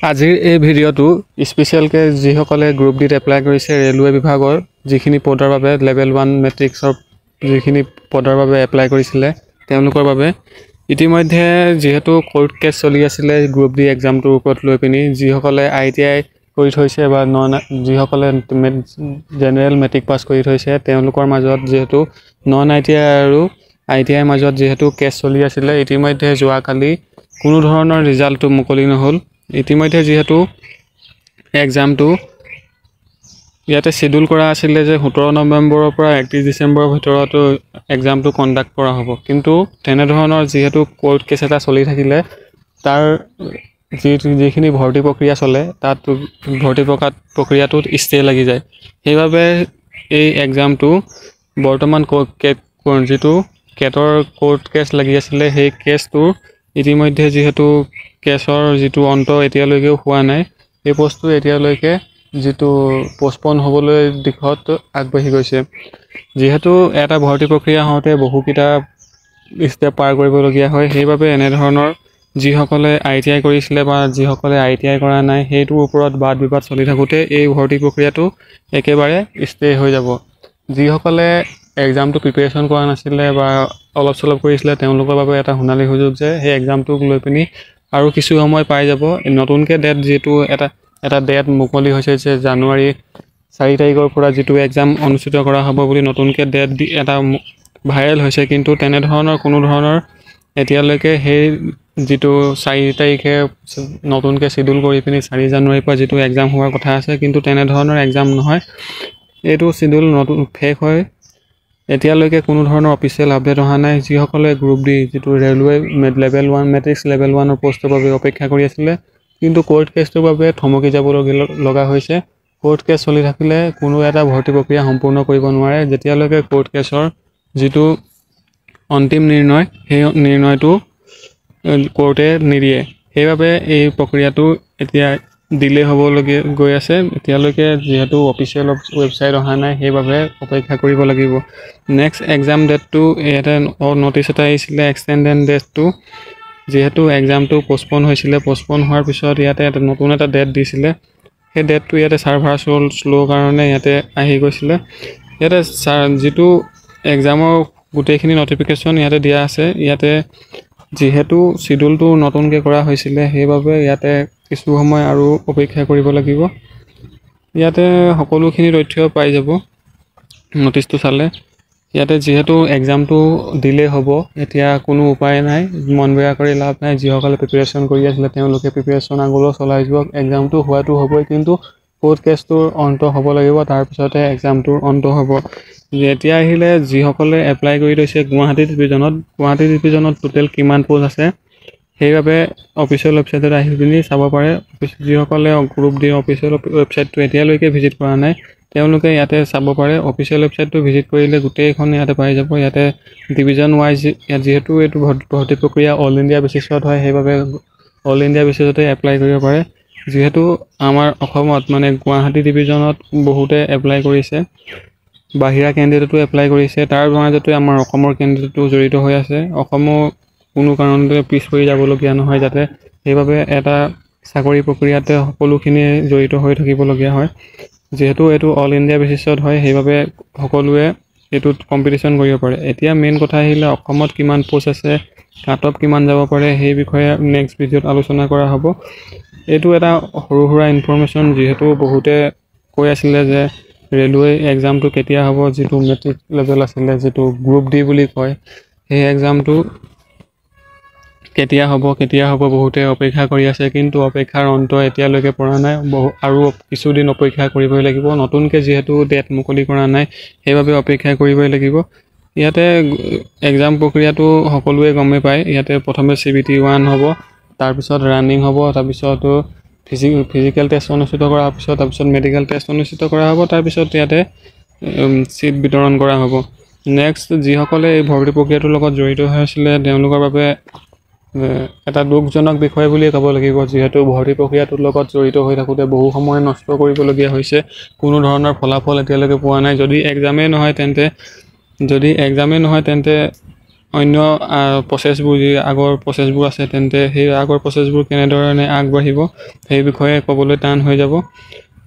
আজিৰ এই ভিডিঅ'টো স্পেচিয়েলকৈ যিসকলে গ্ৰুপ ডিত এপ্লাই কৰিছে ৰেলৱে বিভাগৰ যিখিনি পদৰ বাবে লেভেল 1 মেট্ৰিক্সৰ যিখিনি পদৰ বাবে এপ্লাই কৰিছিলে তেওঁলোকৰ বাবে ইতিমধ্যে যিহেতু কোৰ্ট কেছ চলি আছিলে গ্ৰুপ ডি এক্সামটোৰ ওপৰত লৈ পিনি যিসকলে ITI কৰি থৈছে বা যিসকলে জেনেৰেল মেট্ৰিক পাছ কৰি থৈছে তেওঁলোকৰ মাজত যিহেতু নন ITI আৰু ITI মাজত যিহেতু কেছ চলি আছিলে ইতিমধ্যে যোৱাকালি কোনো ধৰণৰ ৰিজাল্টটো মুকলি নহ'ল ইতিমধ্যে যেহেতু এক্সামটো ইয়াতে শিডিউল কৰা আছিল যে 17 নৱেম্বৰৰ পৰা 31 ডিসেম্বৰৰ ভিতৰত এক্সামটো কণ্ডাক্ট কৰা হ'ব কিন্তু তেনে ধৰণৰ যেহেতু কোৰ্ট কেছ এটা চলি থাকিলে তাৰ যিখিনি ভৰ্তি প্ৰক্ৰিয়া চলে তাত ভৰ্তি প্ৰক্ৰিয়াটোত ষ্টে লাগি যায় সেইবাবে এই এক্সামটো বৰ্তমান যিটো কেটৰ কোৰ্ট কেছ লাগি আছিল সেই কেছটো ইতিমধ্যে যেহেতু কেছৰ যিটো অন্ত এতিয়ালৈকে হোৱা নাই এই বস্তু এতিয়ালৈকে যেটো পোষ্টপন হ'বলৈ দিখত আগবাঢ়ি গৈছে যেহেতু এটা ভৰ্তি প্ৰক্ৰিয়া হওঁতে বহুকিটা ষ্টেপ পাৰ কৰিবলগীয়া হয় সেইবাবে এনে ধৰণৰ যিসকলে ITI কৰিছিলে বা যিসকলে ITI কৰা নাই সেইটোৰ ওপৰত বাদ বিবাদ চলি থাকোতে এই ভৰ্তি প্ৰক্ৰিয়াটো একেবাৰে ষ্টে হৈ যাব যিসকলে এক্সামটো প্ৰিপাৰেচন কৰা নাছিলে বা অলপ চলপ কৰিছিলে তেওঁলোকৰ বাবে এটা হুনালি সুযোগ যে সেই এক্সামটোক লৈ পিনি আৰু কিছু সময় পাই যাব নতুনকৈ ডেট যেটো এটা ডেট মুকলি হৈছে যে জানুৱাৰী 4 তাৰিখৰ পৰা যেটো এক্সাম অনুষ্ঠিত কৰা হ'ব বুলি নতুনকৈ ডেট এটা ভাইৰেল হৈছে কিন্তু তেনে ধৰণৰ কোনো ধৰণৰ এতিয়ালৈকে সেই যেটো 4 তাৰিখে নতুনকৈ শিডিউল কৰি পিনি 4 জানুৱাৰীৰ পৰা যেটো এক্সাম হোৱাৰ কথা আছে কিন্তু তেনে ধৰণৰ এক্সাম নহয় এইটো শিডিউল নতুন ফেক হয় এতিয়ালৈকে কোনো ধৰণৰ অফিচিয়েল আপডেট অহা নাই যিসকলে গ্ৰুপ ডি যেটো ৰেলৱে লেভেল 1 মেট্ৰিক্স লেভেল 1 ৰ পোষ্টৰ বাবে অপেক্ষা কৰি আছিল কিন্তু কোৰ্ট কেছটোৰ বাবে থমকি যাব লগা হৈছে কোৰ্ট কেছ চলি থাকিলে কোনো এটা ভৰ্তি প্ৰক্ৰিয়া সম্পূৰ্ণ কৰিব নোৱাৰে যেতিয়ালৈকে কোৰ্ট কেছৰ যেটো অন্তিম নিৰ্ণয় সেই নিৰ্ণয়টো কোৰ্টে নিদিয়ে সেইবাবে এই প্ৰক্ৰিয়াটো এতিয়া ডিলে হ'বলগীয়া গৈ আছে এতিয়ালৈকে যেহেতু অফিচিয়েল ৱেবছাইট অহা নাই সেইবাবে অপেক্ষা কৰিব লাগিব নেক্সট এক্সাম ডেটটো এটা নটিচ এটা আহিছিলে এক্সটেন্ডেড ডেটটো যেহেতু এক্সামটো পোষ্টপন হৈছিলে পোষ্টপন হোৱাৰ পিছত ইয়াতে এটা নতুন এটা ডেট দিছিলে সেই ডেটটো ইয়াতে সাৰ্ভাৰ স্লো কাৰণে ইয়াতে আহি গৈছিলে ইয়াতে যেটো এক্সামৰ গোটেইখিনি নটিফিকেশন ইয়াতে দিয়া আছে ইয়াতে যেহেতু শিডিউলটো নতুনকৈ কৰা হৈছিল সেইবাবে ইয়াতে কিছু সময় আৰু অপেক্ষা কৰিব লাগিব ইয়াতে সকলোখিনি তথ্য পাই যাব নটিচটো চালে ইয়াতে যেহেতু এক্সামটো ডিলে হ'ব এতিয়া কোনো উপায় নাই মন বেয়া কৰি লাভ নাই যিসকলে প্ৰিপাৰেচন কৰি আছিল তেওঁলোকে প্ৰিপাৰেচন আগলৈ চলাই যাওক এক্সামটো হোৱাটো হ'বই কিন্তু কোৰ্ট কেছটোৰ অন্ত হ'ব লাগিব তাৰ পিছতে এক্সামটোৰ অন্ত হ'ব এতিয়া আহিলে যিসকলে এপ্লাই কৰি থৈছে গুৱাহাটী ডিভিজনত টোটেল কিমান পোষ্ট আছে সেইবাবে অফিচিয়েল ৱেবছাইটত আহি পিনি চাব পাৰে যিসকলে গ্ৰুপ ডি অফিচিয়েল ৱেবছাইটটো এতিয়ালৈকে ভিজিট কৰা নাই তেওঁলোকে ইয়াতে চাব পাৰে অফিচিয়েল ৱেবছাইটটো ভিজিট কৰিলে গোটেইখন ইয়াতে পাই যাব ইয়াতে ডিভিজন ওয়াইজ যেহেতু এইটো ভৰ্তি প্ৰক্ৰিয়া অল ইণ্ডিয়া বেচিছত হয় সেইবাবে অল ইণ্ডিয়া বেচিছতে এপ্লাই কৰিব পাৰে যেহেতু আমাৰ অসমত মানে গুৱাহাটী ডিভিজনত বহুতে এপ্লাই কৰিছে বাহিৰা কেণ্ডিডেটটো এপ্লাই কৰিছে তাৰ মাজতে আমাৰ অসমৰ কেণ্ডিডেটটো জড়িত হৈ আছে অসমো কোনো কাৰণতে পিছ পৰি যাবলগীয়া নহয় যাতে সেইবাবে এটা চাকৰি প্ৰক্ৰিয়াতে সকলোখিনি জড়িত হৈ থাকিবলগীয়া হয় যেহেতু এইটো অল ইণ্ডিয়া বেচিছত হয় সেইবাবে সকলোৱে এটোত কম্পিটিশন কৰিব পাৰে এতিয়া মেইন কথা আহিলে অসমত কিমান পোষ্ট আছে কাট অফ কিমান যাব পাৰে সেই বিষয়ে নেক্সট ভিডিঅ'ত আলোচনা কৰা হ'ব এইটো এটা সৰু সুৰা ইনফৰমেশন যেহেতু বহুতে কৈ আছিল যে ৰেলৱে এক্সামটো কেতিয়া হ'ব যেটো মেট্ৰিক লেভেল আছিল যেটো গ্ৰুপ ডি বুলি কয় সেই এক্সামটো কেতিয়া হ'ব বহুতে অপেক্ষা কৰি আছে কিন্তু অপেক্ষাৰ অন্ত এতিয়ালৈকে পৰা নাই আৰু কিছুদিন অপেক্ষা কৰিবই লাগিব নতুনকৈ যেহেতু ডেট মুকলি কৰা নাই সেইবাবে অপেক্ষা কৰিবই লাগিব ইয়াতে এক্সাম প্ৰক্ৰিয়াটো সকলোৱে গমে পায় ইয়াতে প্ৰথমে CBT 1 হ'ব তাৰ পিছত ৰানিং হ'ব তাৰ পিছত ফিজিক্যাল টেষ্ট অনুষ্ঠিত কৰাৰ পিছত তাৰ পিছত মেডিকেল টেষ্ট অনুষ্ঠিত কৰা হ'ব তাৰ পিছত ইয়াতে সিট বিতৰণ কৰা হ'ব নেক্সট যিসকলে এই ভৰ্তি প্ৰক্ৰিয়াটোৰ লগত জড়িত হৈ আছিল তেওঁলোকৰ বাবে এটা দুখজনক বিষয় বুলি ক'ব লাগিব যেহেতু ভৰ্তি প্ৰক্ৰিয়াটোৰ লগত জড়িত হৈ থাকোতে বহু সময় নষ্ট কৰিবলগীয়া হৈছে কোনো ধৰণৰ ফলাফল এতিয়ালৈকে পোৱা নাই যদি এক্সামে নহয় তেন্তে অন্য প্ৰচেছবোৰ যি আগৰ প্ৰচেছবোৰ আছে তেন্তে সেই আগৰ প্ৰচেছবোৰ কেনেধৰণে আগবাঢ়িব সেই বিষয়ে ক'বলৈ টান হৈ যাব।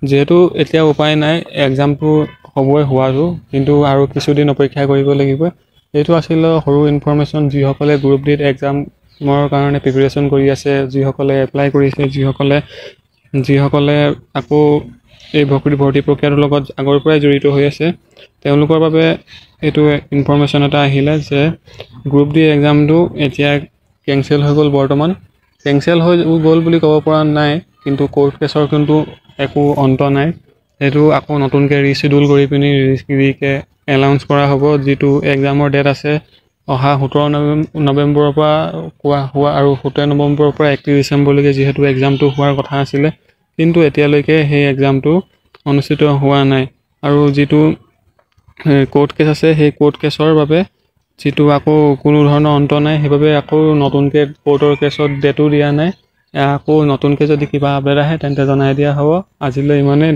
যিহেতু এতিয়া উপায় নাই, এক্সামটো হ'বই হোৱাটো, কিন্তু আৰু কিছুদিন অপেক্ষা কৰিব লাগিব। এইটো আছিলে সৰু ইনফৰমেশ্যন, যিসকলে গ্ৰুপ ডিত এক্সামৰ কাৰণে প্ৰিপেৰেশ্যন কৰি আছে, যিসকলে এপ্লাই কৰিছে, যিসকলে আকৌ এই ভৰ্তি প্ৰক্ৰিয়াটোৰ লগত আগৰ পৰাই জড়িত হৈ আছে, তেওঁলোকৰ বাবে এইটো ইনফৰমেশ্যন এটা আহিলে যে গ্ৰুপ ডি এক্সামটো এতিয়া কেঞ্চেল হৈ গ'ল। বৰ্তমান কেঞ্চেল হৈ গ'ল বুলি ক'ব পৰা নাই, কিন্তু কোৰ্ট কেছৰ কিন্তু একো অন্ত নাই। সেইটো আকৌ নতুনকৈ ৰিচিডিউল কৰি পিনি এনাউন্স কৰা হ'ব। যিটো এক্সামৰ ডেট আছে অহা 17 নৱেম্বৰৰ পৰা হোৱা আৰু 17 নৱেম্বৰৰ পৰা 31 ডিচেম্বৰলৈকে যিহেতু এক্সামটো হোৱাৰ কথা আছিলে, কিন্তু এতিয়ালৈকে সেই এক্সামটো অনুষ্ঠিত হোৱা নাই। আৰু যিটো কোৰ্ট কেছ আছে, সেই কোৰ্ট কেছৰ বাবে যিটো আকৌ কোনো ধৰণৰ অন্ত নাই, সেইবাবে আকৌ নতুনকৈ কোৰ্টৰ কেছত ডেটো দিয়া নাই। আকৌ নতুনকৈ যদি কিবা আপডেট আহে তেন্তে জনাই দিয়া হ'ব। আজিলৈ ইমানেই।